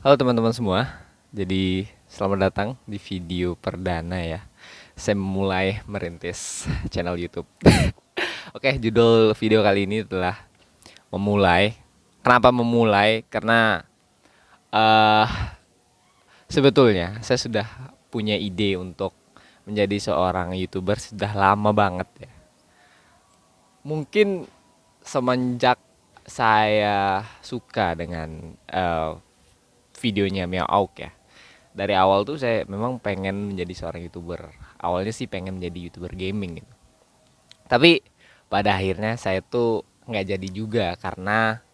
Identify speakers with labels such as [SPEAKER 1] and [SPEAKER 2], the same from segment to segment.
[SPEAKER 1] Halo teman-teman semua, jadi selamat datang di video perdana ya. Saya mulai merintis channel YouTube. Oke, judul video kali ini adalah memulai. Kenapa memulai? Karena eh sebetulnya saya sudah punya ide untuk menjadi seorang YouTuber sudah lama banget ya. Mungkin semenjak saya suka dengan videonya Meow Auk ya. Dari awal tuh saya memang pengen menjadi seorang YouTuber. Awalnya sih pengen menjadi YouTuber gaming gitu. Tapi pada akhirnya saya tuh nggak jadi juga karena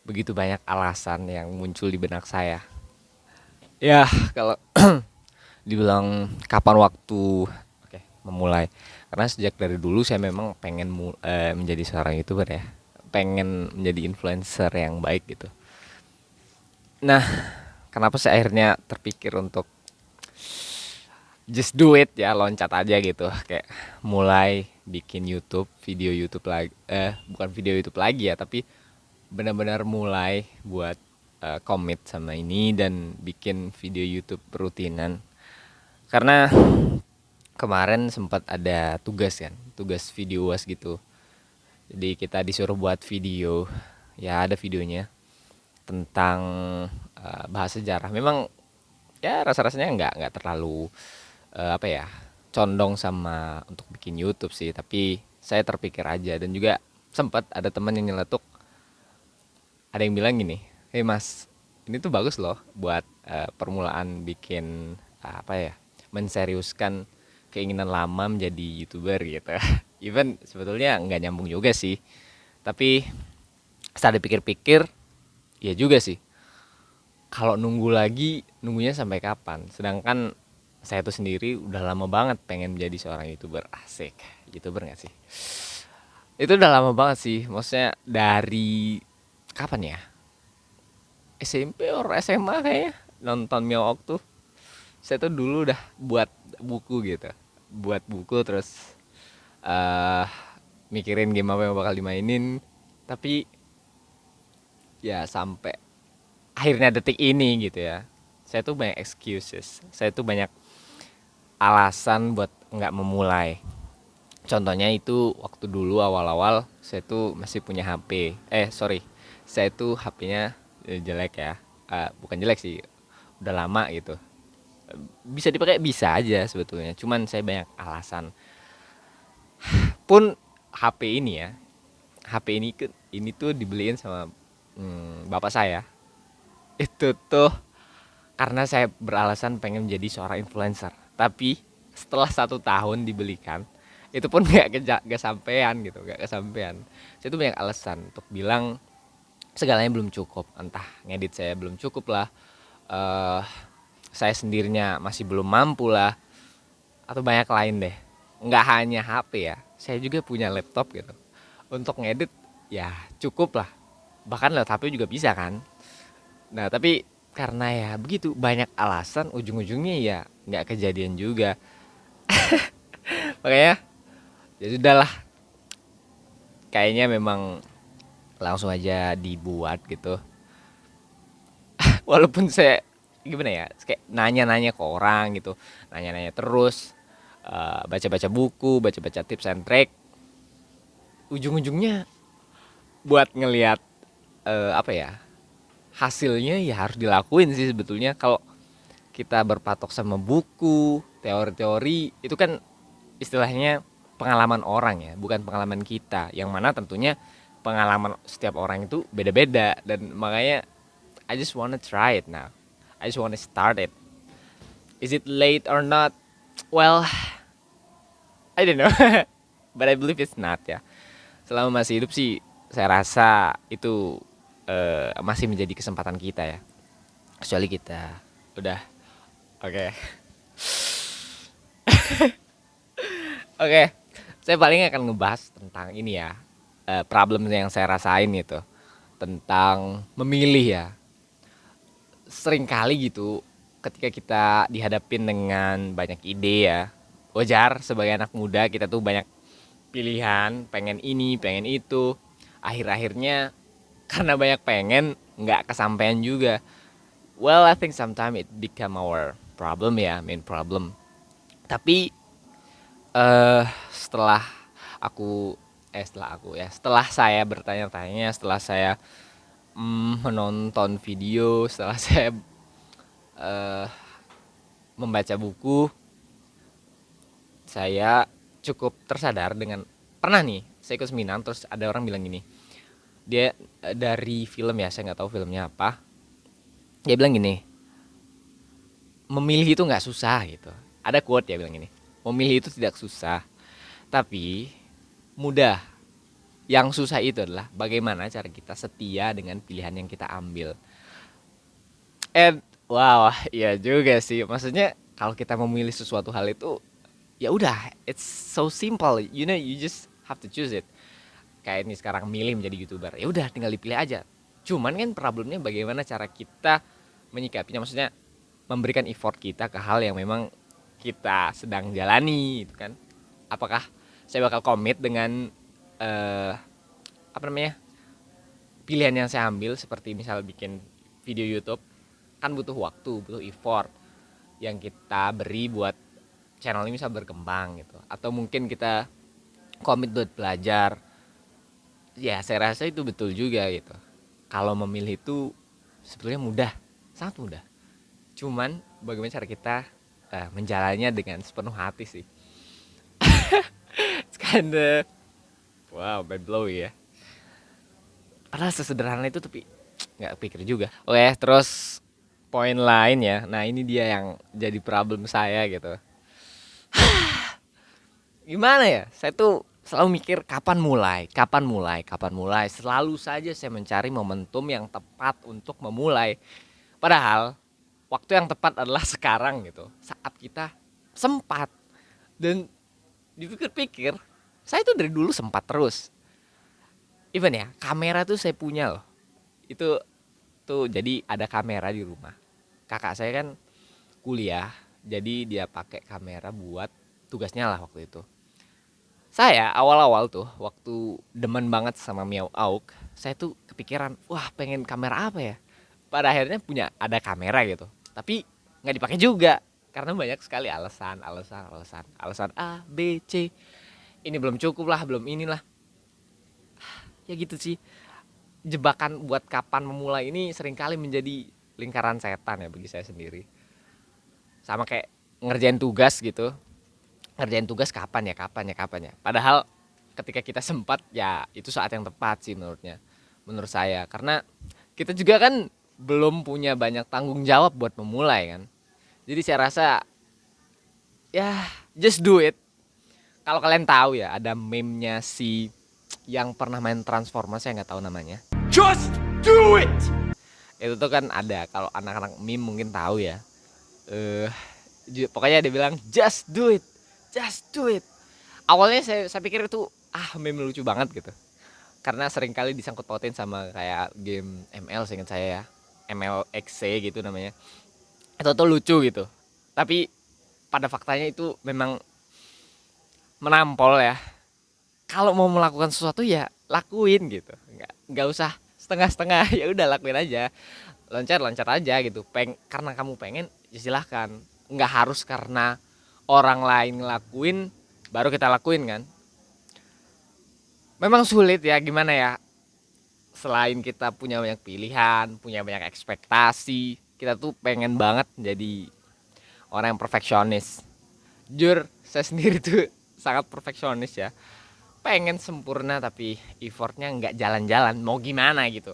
[SPEAKER 1] begitu banyak alasan yang muncul di benak saya. Ya, kalau dibilang kapan waktu memulai. Karena sejak dari dulu saya memang pengen menjadi seorang YouTuber ya. Pengen menjadi influencer yang baik gitu. Nah, kenapa saya akhirnya terpikir untuk just do it ya, loncat aja gitu, kayak mulai bikin YouTube, video YouTube lagi, bukan video YouTube lagi ya, tapi benar-benar mulai buat commit sama ini dan bikin video YouTube rutinan. Karena kemarin sempat ada tugas kan, tugas video was gitu. Jadi kita disuruh buat video, ya ada videonya tentang bahasa sejarah. Memang ya rasa-rasanya nggak terlalu apa ya, condong sama untuk bikin YouTube sih, tapi saya terpikir aja. Dan juga sempat ada teman yang nyeletuk, ada yang bilang gini, hei mas, ini tuh bagus loh buat permulaan bikin apa ya, menseriuskan keinginan lama menjadi YouTuber gitu. Even sebetulnya nggak nyambung juga sih, tapi setelah dipikir-pikir ya juga sih, kalau nunggu lagi nunggunya sampai kapan, sedangkan saya tuh sendiri udah lama banget pengen menjadi seorang YouTuber. Asik, YouTuber gak sih? Itu udah lama banget sih, maksudnya dari kapan ya, SMP or SMA kayaknya, nonton Mio Ok tuh. Saya tuh dulu udah buat buku gitu, buat buku terus eh mikirin game apa yang bakal dimainin. Tapi ya sampai akhirnya detik ini gitu ya, saya tuh banyak excuses, saya tuh banyak alasan buat nggak memulai. Contohnya itu waktu dulu awal-awal saya tuh masih punya HP. Sorry, saya tuh HP-nya jelek ya. Bukan jelek sih, udah lama gitu. Bisa dipakai bisa aja sebetulnya. Cuman saya banyak alasan. Pun HP ini ya, HP ini tuh dibeliin sama bapak saya. Itu tuh karena saya beralasan pengen menjadi seorang influencer. Tapi setelah 1 tahun dibelikan, itu pun gak sampean gitu, gak kesampean. Saya tuh banyak alasan untuk bilang segalanya belum cukup. Entah ngedit saya belum cukup lah, eh saya sendirinya masih belum mampu lah, atau banyak lain deh. Nggak hanya HP ya, saya juga punya laptop gitu. Untuk ngedit ya cukup lah, bahkan lewat HP juga bisa kan. Nah tapi karena ya begitu banyak alasan, ujung-ujungnya ya nggak kejadian juga. Makanya ya sudahlah, kayaknya memang langsung aja dibuat gitu. Walaupun saya gimana ya, kayak nanya-nanya ke orang gitu, nanya-nanya terus, baca-baca buku, baca-baca tips and trick, ujung-ujungnya buat ngelihat apa ya, hasilnya ya harus dilakuin sih sebetulnya. Kalau kita berpatok sama buku, teori-teori, itu kan istilahnya pengalaman orang ya, bukan pengalaman kita. Yang mana tentunya pengalaman setiap orang itu beda-beda, dan makanya I just wanna try it now. I just wanna start it. Is it late or not? Well, I don't know. But I believe it's not ya. Selama masih hidup sih, saya rasa itu masih menjadi kesempatan kita ya. Kecuali kita udah oke. Okay. Oke, saya paling akan ngebahas tentang ini ya, problem yang saya rasain itu tentang memilih ya. Sering kali gitu, ketika kita dihadapin dengan banyak ide ya, wajar sebagai anak muda kita tuh banyak pilihan, pengen ini, pengen itu. Akhir-akhirnya karena banyak pengen, nggak kesampaian juga. well, I think sometimes it become our problem ya, main problem. Tapi setelah aku setelah saya bertanya-tanya, setelah saya menonton video, setelah saya eh, membaca buku, saya cukup tersadar dengan pernah nih saya ikut seminar terus ada orang bilang gini, dia dari film ya, saya nggak tahu filmnya apa, dia bilang gini, memilih itu nggak susah gitu. Ada quote dia bilang gini, memilih itu tidak susah, tapi mudah. Yang susah itu adalah bagaimana cara kita setia dengan pilihan yang kita ambil. And wow, iya juga sih. Maksudnya kalau kita memilih sesuatu hal itu, ya udah, it's so simple. You know, you just have to choose it. Kayak ini sekarang milih menjadi YouTuber. Ya udah, tinggal dipilih aja. Cuman kan problemnya bagaimana cara kita menyikapinya. Maksudnya memberikan effort kita ke hal yang memang kita sedang jalani, gitu kan. Apakah saya bakal komit dengan apa namanya, pilihan yang saya ambil, seperti misal bikin video YouTube kan butuh waktu, butuh effort yang kita beri buat channel ini bisa berkembang gitu, atau mungkin kita komit buat belajar. Ya saya rasa itu betul juga gitu. Kalau memilih itu sebetulnya mudah, sangat mudah. Cuman bagaimana cara kita menjalannya dengan sepenuh hati sih. It's kinda wow, mind blowing ya. Padahal sesederhana itu tapi nggak pikir juga. Oke, terus poin lain ya. Nah ini dia yang jadi problem saya gitu. Gimana ya? Saya tuh selalu mikir kapan mulai. Selalu saja saya mencari momentum yang tepat untuk memulai. Padahal waktu yang tepat adalah sekarang gitu. Saat kita sempat. Dan dipikir-pikir, saya tuh dari dulu sempat terus. Even ya, kamera tuh saya punya loh. Itu tuh jadi ada kamera di rumah. Kakak saya kan kuliah, jadi dia pakai kamera buat tugasnya lah waktu itu. Saya awal-awal tuh waktu demen banget sama Miao Auk, saya tuh kepikiran, wah pengen kamera apa ya? Pada akhirnya punya ada kamera gitu. Tapi nggak dipakai juga karena banyak sekali alasan A, B, C. Ini belum cukup lah, belum inilah. Ya gitu sih. Jebakan buat kapan memulai ini seringkali menjadi lingkaran setan ya bagi saya sendiri. Sama kayak ngerjain tugas gitu. Ngerjain tugas kapan ya. Padahal ketika kita sempat ya itu saat yang tepat sih menurut saya. Karena kita juga kan belum punya banyak tanggung jawab buat memulai kan. Jadi saya rasa ya just do it. Kalau kalian tahu ya ada meme-nya si yang pernah main Transformers, saya nggak tahu namanya. Just do it. Itu tuh kan ada, kalau anak-anak meme mungkin tahu ya. Pokoknya dia bilang just do it. Awalnya saya pikir itu meme lucu banget gitu. Karena sering kali disangkut pautin sama kayak game ML, seingat saya ya. MLXC gitu namanya. Itu tuh lucu gitu. Tapi pada faktanya itu memang menampol ya. Kalau mau melakukan sesuatu ya lakuin gitu, nggak usah setengah-setengah. Ya udah lakuin aja, loncat aja gitu. Karena kamu pengen ya silahkan, nggak harus karena orang lain ngelakuin baru kita lakuin kan. Memang sulit ya, gimana ya, selain kita punya banyak pilihan, punya banyak ekspektasi, kita tuh pengen banget jadi orang yang perfeksionis. Jujur saya sendiri tuh sangat perfeksionis ya, pengen sempurna tapi effortnya nggak jalan-jalan. Mau gimana gitu,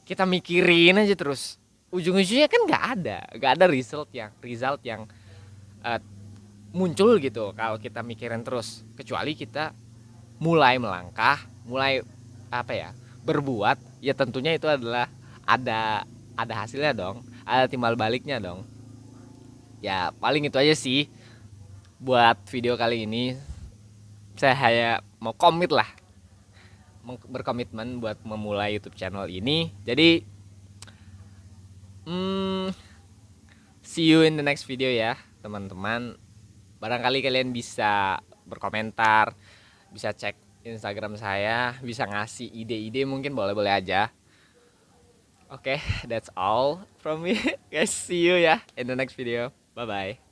[SPEAKER 1] kita mikirin aja terus, ujung-ujungnya kan nggak ada result yang muncul gitu kalau kita mikirin terus. Kecuali kita mulai melangkah, mulai berbuat, ya tentunya itu adalah ada hasilnya dong, ada timbal baliknya dong. Ya paling itu aja sih buat video kali ini. Saya hanya mau berkomitmen buat memulai YouTube channel ini. Jadi see you in the next video ya teman-teman. Barangkali kalian bisa berkomentar, bisa cek Instagram saya, bisa ngasih ide-ide, mungkin boleh-boleh aja. Oke, that's all from me. Guys, see you ya in the next video. Bye bye.